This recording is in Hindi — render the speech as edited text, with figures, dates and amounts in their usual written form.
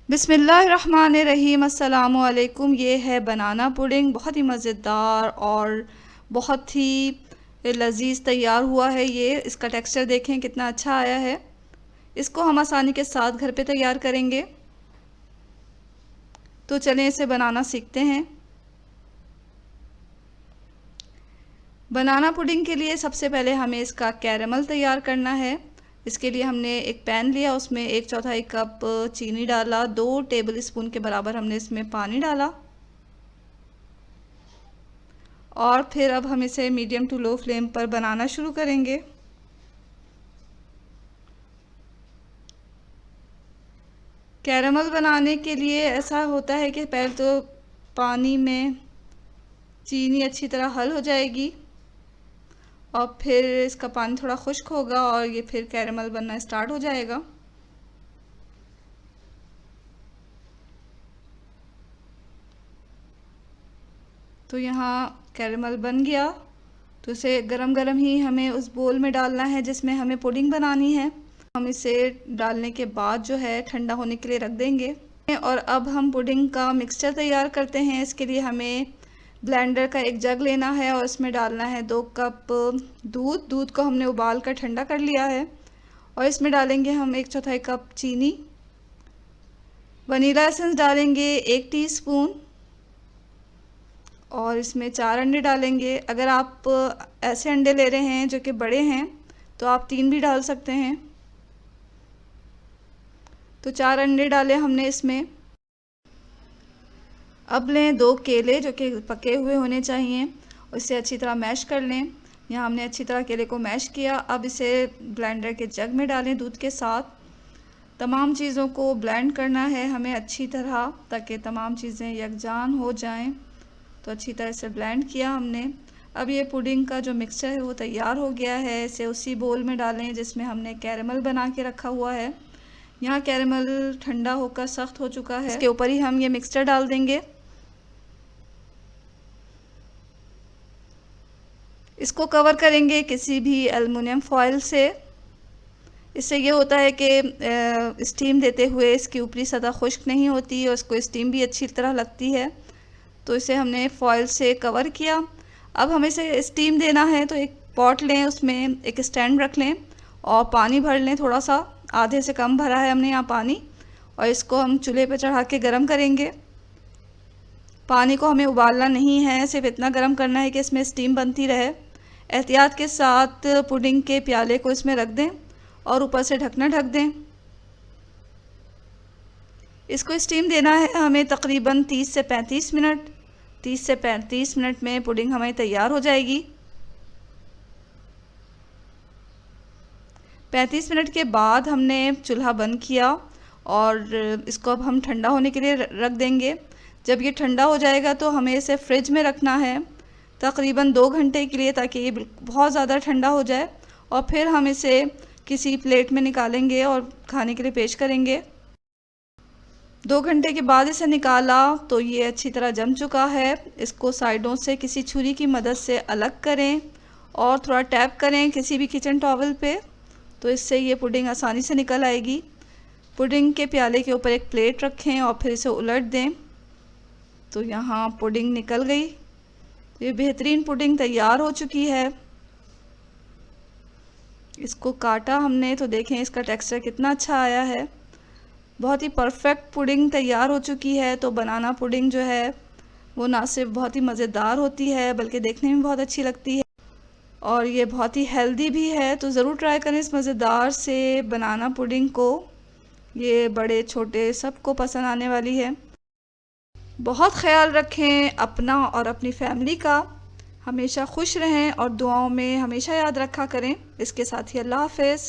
बिस्मिल्लाहिर्रहमानिर्रहीम। अस्सलामु अलैकुम। ये है बनाना पुडिंग, बहुत ही मज़ेदार और बहुत ही लजीज तैयार हुआ है। ये इसका टेक्सचर देखें कितना अच्छा आया है। इसको हम आसानी के साथ घर पे तैयार करेंगे। तो चलें इसे बनाना सीखते हैं। बनाना पुडिंग के लिए सबसे पहले हमें इसका कैरेमल तैयार करना है। इसके लिए हमने एक पैन लिया, उसमें 1/4 कप चीनी डाला, 2 टेबल स्पून के बराबर हमने इसमें पानी डाला और फिर अब हम इसे मीडियम टू लो फ्लेम पर बनाना शुरू करेंगे। कैरेमल बनाने के लिए ऐसा होता है कि पहले तो पानी में चीनी अच्छी तरह हल हो जाएगी और फिर इसका पानी थोड़ा खुश्क होगा और ये फिर कैरेमल बनना स्टार्ट हो जाएगा। तो यहाँ कैरेमल बन गया, तो इसे गरम गरम ही हमें उस बोल में डालना है जिसमें हमें पुडिंग बनानी है। हम इसे डालने के बाद जो है ठंडा होने के लिए रख देंगे। और अब हम पुडिंग का मिक्सचर तैयार करते हैं। इसके लिए हमें ब्लेंडर का एक जग लेना है और इसमें डालना है 2 कप दूध को हमने उबाल कर ठंडा कर लिया है और इसमें डालेंगे हम 1/4 कप चीनी। वनीला एसेंस डालेंगे 1 टीस्पून और इसमें 4 अंडे डालेंगे। अगर आप ऐसे अंडे ले रहे हैं जो कि बड़े हैं तो आप 3 भी डाल सकते हैं। तो 4 अंडे डाले हमने इसमें। अब लें 2 केले जो कि पके हुए होने चाहिए और इसे अच्छी तरह मैश कर लें। यहाँ हमने अच्छी तरह केले को मैश किया। अब इसे ब्लेंडर के जग में डालें दूध के साथ। तमाम चीज़ों को ब्लेंड करना है हमें अच्छी तरह, ताकि तमाम चीज़ें यकजान हो जाएं। तो अच्छी तरह से ब्लेंड किया हमने। अब ये पुडिंग का जो मिक्सचर है वो तैयार हो गया है। इसे उसी बोल में डालें जिसमें हमने कैरेमल बना के रखा हुआ है। यहाँ कैरेमल ठंडा होकर सख्त हो चुका है। इसके ऊपर ही हम ये मिक्सचर डाल देंगे। इसको कवर करेंगे किसी भी एल्युमिनियम फॉयल से। इससे ये होता है कि स्टीम देते हुए इसकी ऊपरी सतह खुश्क नहीं होती और इसको स्टीम भी अच्छी तरह लगती है। तो इसे हमने फॉयल से कवर किया। अब हमें इसे स्टीम देना है तो एक पॉट लें, उसमें एक स्टैंड रख लें और पानी भर लें। थोड़ा सा आधे से कम भरा है हमने यहाँ पानी, और इसको हम चूल्हे पर चढ़ा के गर्म करेंगे। पानी को हमें उबालना नहीं है, सिर्फ इतना गर्म करना है कि इसमें स्टीम बनती रहे। एहतियात के साथ पुडिंग के प्याले को इसमें रख दें और ऊपर से ढकना ढक दें। इसको स्टीम देना है हमें तकरीबन 30 से 35 मिनट। 30 से 35 मिनट में पुडिंग हमें तैयार हो जाएगी। 35 मिनट के बाद हमने चूल्हा बंद किया और इसको अब हम ठंडा होने के लिए रख देंगे। जब ये ठंडा हो जाएगा तो हमें इसे फ्रिज में रखना है तकरीबन 2 घंटे के लिए, ताकि ये बहुत ज़्यादा ठंडा हो जाए और फिर हम इसे किसी प्लेट में निकालेंगे और खाने के लिए पेश करेंगे। 2 घंटे के बाद इसे निकाला तो ये अच्छी तरह जम चुका है। इसको साइडों से किसी छुरी की मदद से अलग करें और थोड़ा टैप करें किसी भी किचन टॉवल पे, तो इससे ये पुडिंग आसानी से निकल आएगी। पुडिंग के प्याले के ऊपर एक प्लेट रखें और फिर इसे उलट दें। तो यहाँ पुडिंग निकल गई। ये बेहतरीन पुडिंग तैयार हो चुकी है। इसको काटा हमने तो देखें इसका टेक्सचर कितना अच्छा आया है। बहुत ही परफेक्ट पुडिंग तैयार हो चुकी है। तो बनाना पुडिंग जो है वो ना सिर्फ बहुत ही मज़ेदार होती है बल्कि देखने में बहुत अच्छी लगती है और ये बहुत ही हेल्दी भी है। तो ज़रूर ट्राई करें इस मज़ेदार से बनाना पुडिंग को। ये बड़े छोटे सबको पसंद आने वाली है। बहुत ख्याल रखें अपना और अपनी फैमिली का। हमेशा खुश रहें और दुआओं में हमेशा याद रखा करें। इसके साथ ही अल्लाह हाफ़िज़।